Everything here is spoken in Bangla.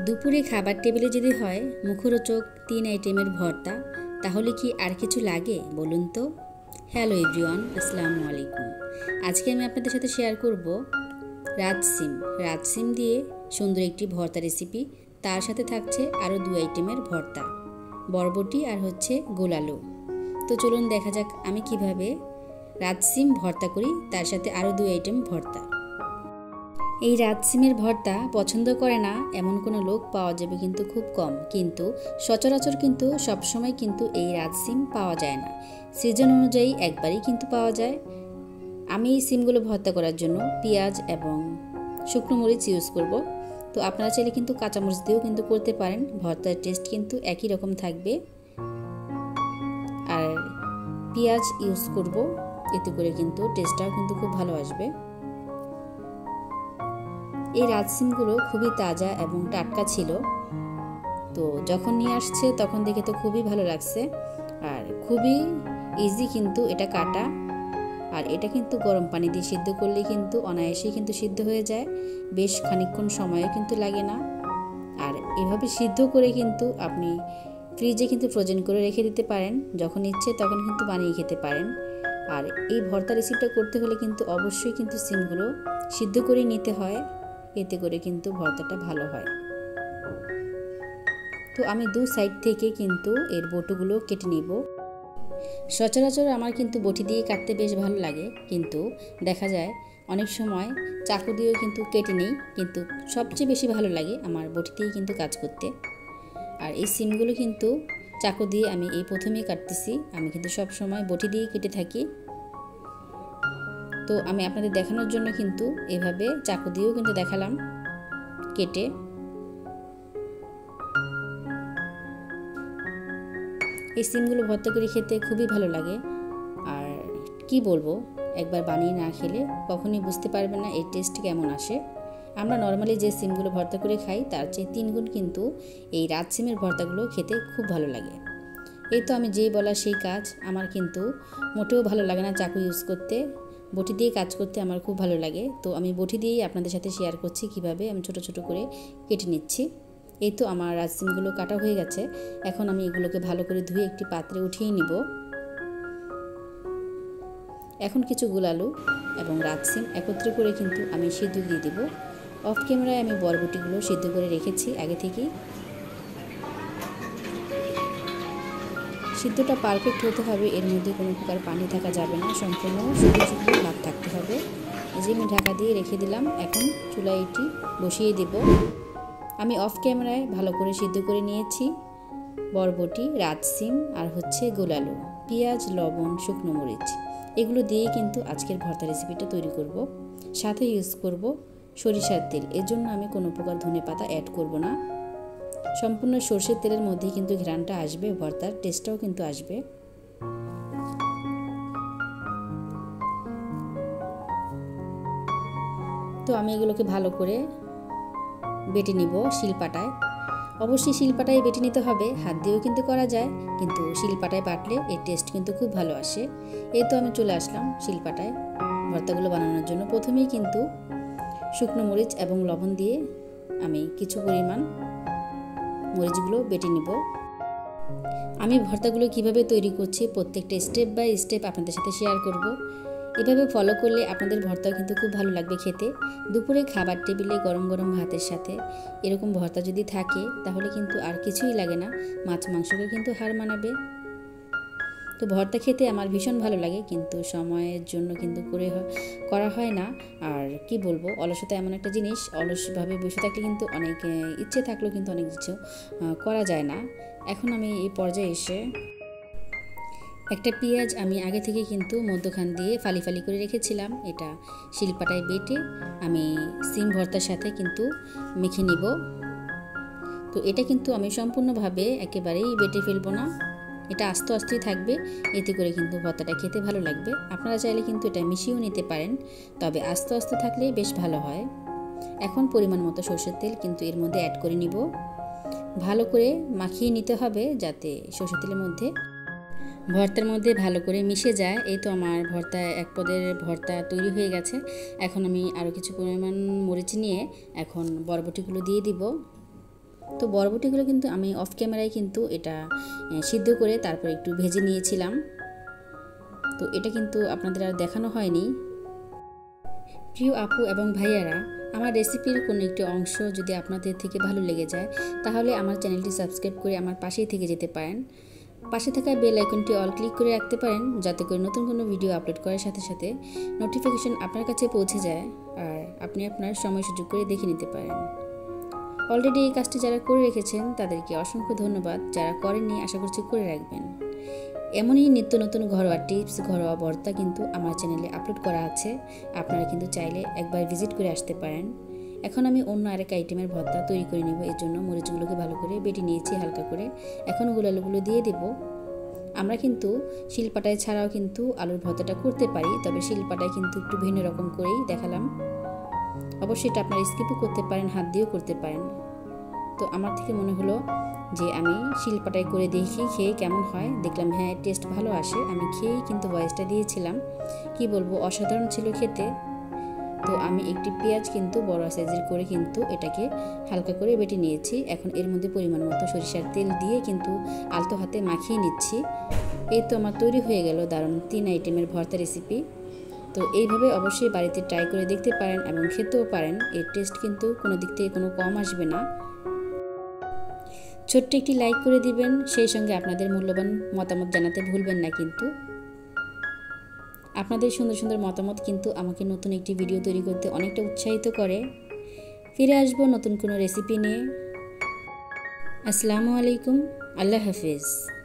দুপুরে খাবার টেবিলে যদি হয় মুখরোচক 3 আইটেমের ভর্তা, তাহলে কি আর কিছু লাগে বলুন তো? হ্যালো এভরিওয়ান, আসসালামু আলাইকুম। আজকে আমি আপনাদের সাথে শেয়ার করব রাজসিম দিয়ে সুন্দর একটি ভর্তা রেসিপি। তার সাথে থাকছে আরও 2 আইটেমের ভর্তা, বরবটি আর হচ্ছে গোলালু। তো চলুন দেখা যাক আমি কিভাবে রাজসিম ভর্তা করি, তার সাথে আরও 2 আইটেম ভর্তা। এই রাজসিমের ভর্তা পছন্দ করে না এমন কোনো লোক পাওয়া যাবে কিন্তু খুব কম, কিন্তু সচরাচর কিন্তু সবসময় কিন্তু এই রাজসিম পাওয়া যায় না। সিজন অনুযায়ী একবারই কিন্তু পাওয়া যায়। আমি এই সিমগুলো ভর্তা করার জন্য পেঁয়াজ এবং শুকনো মরিচ ইউজ করব। তো আপনারা চাইলে কিন্তু কাঁচামরিচ দিয়েও কিন্তু করতে পারেন, ভর্তার টেস্ট কিন্তু একই রকম থাকবে। আর পেঁয়াজ ইউজ করব, এতে করে কিন্তু টেস্টটাও কিন্তু খুব ভালো আসবে। এই রাজসিমগুলো খুবই তাজা এবং টাটকা ছিল, তো যখন নিয়ে আসছে তখন দেখে তো খুবই ভালো লাগছে। আর খুবই ইজি কিন্তু এটা কাটা, আর এটা কিন্তু গরম পানি দিয়ে সিদ্ধ করলে কিন্তু অনায়াসেই কিন্তু সিদ্ধ হয়ে যায়, বেশ খানিকক্ষণ সময়ও কিন্তু লাগে না। আর এভাবে সিদ্ধ করে কিন্তু আপনি ফ্রিজে কিন্তু ফ্রোজেন করে রেখে দিতে পারেন, যখন ইচ্ছে তখন কিন্তু বানিয়ে খেতে পারেন। আর এই ভর্তা রেসিপিটা করতে হলে কিন্তু অবশ্যই কিন্তু সিমগুলো সিদ্ধ করে নিতে হয়, এতে করে কিন্তু ভর্তাটা ভালো হয়। তো আমি 2 সাইড থেকে কিন্তু এর বটুগুলো কেটে নিব। সচরাচর আমার কিন্তু বটি দিয়ে কাটতে বেশ ভালো লাগে, কিন্তু দেখা যায় অনেক সময় চাকু দিয়েও কিন্তু কেটে নিই, কিন্তু সবচেয়ে বেশি ভালো লাগে আমার বটি দিয়েই কিন্তু কাজ করতে। আর এই সিমগুলো কিন্তু চাকু দিয়ে আমি এই প্রথমেই কাটতেছি, আমি কিন্তু সব সময় বটি দিয়ে কেটে থাকি। তো আমি আপনাদের দেখানোর জন্য কিন্তু এভাবে চাকু দিয়েও কিন্তু দেখালাম কেটে। এই সিমগুলো ভর্তা করে খেতে খুবই ভালো লাগে, আর কি বলবো, একবার বানিয়ে না খেলে কখনোই বুঝতে পারবে না এর টেস্ট কেমন আসে। আমরা নর্মালি যে সিমগুলো ভর্তা করে খাই তার চেয়ে 3 গুণ কিন্তু এই রাজসিমের ভর্তাগুলো খেতে খুব ভালো লাগে। এই তো আমি যেই বলা সেই কাজ, আমার কিন্তু মোটেও ভালো লাগে না চাকু ইউজ করতে, বটি দিয়ে কাজ করতে আমার খুব ভালো লাগে। তো আমি বটি দিয়েই আপনাদের সাথে শেয়ার করছি কিভাবে আমি ছোট ছোট করে কেটে নিচ্ছি। এই তো আমার রাজসিমগুলো কাটা হয়ে গেছে, এখন আমি এগুলোকে ভালো করে ধুয়ে একটি পাত্রে উঠিয়ে নিব। এখন কিছু গোলালু এবং রাজসিম একত্রে করে কিন্তু আমি সিদ্ধ দিয়ে দিব। অফ ক্যামেরায় আমি বরবটিগুলো সিদ্ধ করে রেখেছি আগে থেকেই। সিদ্ধটা পারফেক্ট হতে হবে, এর মধ্যে কোনো প্রকার পানি থাকা যাবে না, সম্পূর্ণ শুধু শুধু ভাব থাকতে হবে। এই যে আমি ঢাকা দিয়ে রেখে দিলাম, এখন চুলায় এটি বসিয়ে দেব। আমি অফ ক্যামেরায় ভালো করে সিদ্ধ করে নিয়েছি বরবটি, রাজসিম আর হচ্ছে গোলালু, পেঁয়াজ, লবণ, শুকনো মরিচ, এগুলো দিয়ে কিন্তু আজকের ভর্তা রেসিপিটা তৈরি করব। সাথে ইউজ করব সরিষার তেল, এর জন্য আমি কোনো প্রকার ধনেপাতা অ্যাড করব না। সম্পূর্ণ সরষের তেলের মধ্যেই কিন্তু ঘ্রাণটা আসবে, ভর্তার টেস্টটাও কিন্তু আসবে। তো আমি এগুলোকে ভালো করে বেটে নিব শিলপাটায়। অবশ্যই শিলপাটায় বেটে নিতে হবে, হাত দিয়েও কিন্তু করা যায়, কিন্তু শিলপাটায় বাটলে এর টেস্ট কিন্তু খুব ভালো আসে। এই তো আমি চলে আসলাম শিলপাটায় ভর্তাগুলো বানানোর জন্য। প্রথমেই কিন্তু শুকনো মরিচ এবং লবণ দিয়ে আমি কিছু পরিমাণ মরিচগুলো বেটে নিব। আমি ভর্তাগুলো কিভাবে তৈরি করছি প্রত্যেকটা স্টেপ বাই স্টেপ আপনাদের সাথে শেয়ার করব। এভাবে ফলো করলে আপনাদের ভর্তা কিন্তু খুব ভালো লাগবে খেতে। দুপুরে খাবার টেবিলে গরম গরম ভাতের সাথে এরকম ভর্তা যদি থাকে তাহলে কিন্তু আর কিছুই লাগে না, মাছ মাংসকে কিন্তু হার মানাবে। তো ভর্তা খেতে আমার ভীষণ ভালো লাগে, কিন্তু সময়ের জন্য কিন্তু করা হয় না। আর কি বলবো, অলসতা এমন একটা জিনিস, অলসভাবে বসে থাকলে কিন্তু অনেক ইচ্ছে থাকলেও কিন্তু অনেক কিছু করা যায় না। এখন আমি এই পর্যায়ে এসে একটা পেঁয়াজ আমি আগে থেকে কিন্তু মধ্যখান দিয়ে ফালি ফালি করে রেখেছিলাম, এটা শিলপাটায় বেটে আমি সিম ভর্তার সাথে কিন্তু মেখে নিব। তো এটা কিন্তু আমি সম্পূর্ণভাবে একেবারেই বেটে ফেলবো না, এটা আস্তে আস্তেই থাকবে, এতে করে কিন্তু ভর্তাটা খেতে ভালো লাগবে। আপনারা চাইলে কিন্তু এটা মিশিয়েও নিতে পারেন, তবে আস্তে আস্তে থাকলে বেশ ভালো হয়। এখন পরিমাণ মতো সরষের তেল কিন্তু এর মধ্যে অ্যাড করে নিব, ভালো করে মাখিয়ে নিতে হবে যাতে সরষের তেলের মধ্যে ভর্তার মধ্যে ভালো করে মিশে যায়। এই তো আমার ভর্তা এক পদের ভর্তা তৈরি হয়ে গেছে। এখন আমি আরও কিছু পরিমাণ মরিচ নিয়ে এখন বরবটিগুলো দিয়ে দিব। তো বরবটিগুলো কিন্তু আমি অফ ক্যামেরায় কিন্তু এটা সিদ্ধ করে তারপর একটু ভেজে নিয়েছিলাম। তো এটা কিন্তু আপনাদের আর দেখানো হয়নি। প্রিয় আপু এবং ভাইয়ারা, আমার রেসিপির কোনো একটি অংশ যদি আপনাদের থেকে ভালো লেগে যায় তাহলে আমার চ্যানেলটি সাবস্ক্রাইব করে আমার পাশেই থেকে যেতে পারেন। পাশে থাকা বেল আইকনটি অল ক্লিক করে রাখতে পারেন, যাতে করে নতুন কোনো ভিডিও আপলোড করার সাথে সাথে নোটিফিকেশন আপনার কাছে পৌঁছে যায় আর আপনি আপনার সময় সুযোগ করে দেখে নিতে পারেন। অলরেডি এই কাজটি যারা করে রেখেছেন তাদেরকে অসংখ্য ধন্যবাদ, যারা করেননি আশা করছি করে রাখবেন। এমনই নিত্য নতুন ঘরোয়া টিপস, ঘরোয়া ভর্তা কিন্তু আমার চ্যানেলে আপলোড করা আছে, আপনারা কিন্তু চাইলে একবার ভিজিট করে আসতে পারেন। এখন আমি অন্য আরেক আইটেমের ভর্তা তৈরি করে নেব। এর জন্য মরিচগুলোকে ভালো করে বেটে নিয়েছি হালকা করে। এখন ওগুলো আলুগুলো দিয়ে দেব। আমরা কিন্তু শিলপাটায় ছাড়াও কিন্তু আলুর ভর্তাটা করতে পারি, তবে শিলপাটায় কিন্তু একটু ভিন্ন রকম করেই দেখালাম। অবশ্যই এটা আপনারা স্কিপও করতে পারেন, হাত দিয়েও করতে পারেন। তো আমার থেকে মনে হলো যে আমি শিলপাটায় করে দেখি খেয়ে কেমন হয়। দেখলাম হ্যাঁ টেস্ট ভালো আসে। আমি খেয়েই কিন্তু ভয়েসটা দিয়েছিলাম। কি বলবো, অসাধারণ ছিল খেতে। তো আমি একটি পেঁয়াজ কিন্তু বড় সাইজের করে কিন্তু এটাকে হালকা করে বেটে নিয়েছি। এখন এর মধ্যে পরিমাণ মতো সরিষার তেল দিয়ে কিন্তু আলতো হাতে মাখিয়ে নিচ্ছি। এই তো আমার তৈরি হয়ে গেল দারুণ 3 আইটেমের ভর্তা রেসিপি। তো এইভাবে অবশ্যই বাড়িতে ট্রাই করে দেখতে পারেন এবং খেতেও পারেন। এর টেস্ট কিন্তু কোনো দিক থেকে কোনো কম আসবে না। ছোট্ট একটি লাইক করে দিবেন, সেই সঙ্গে আপনাদের মূল্যবান মতামত জানাতে ভুলবেন না কিন্তু। আপনাদের সুন্দর সুন্দর মতামত কিন্তু আমাকে নতুন একটি ভিডিও তৈরি করতে অনেকটা উৎসাহিত করে। ফিরে আসবো নতুন কোনো রেসিপি নিয়ে। আসসালামু আলাইকুম, আল্লাহ হাফেজ।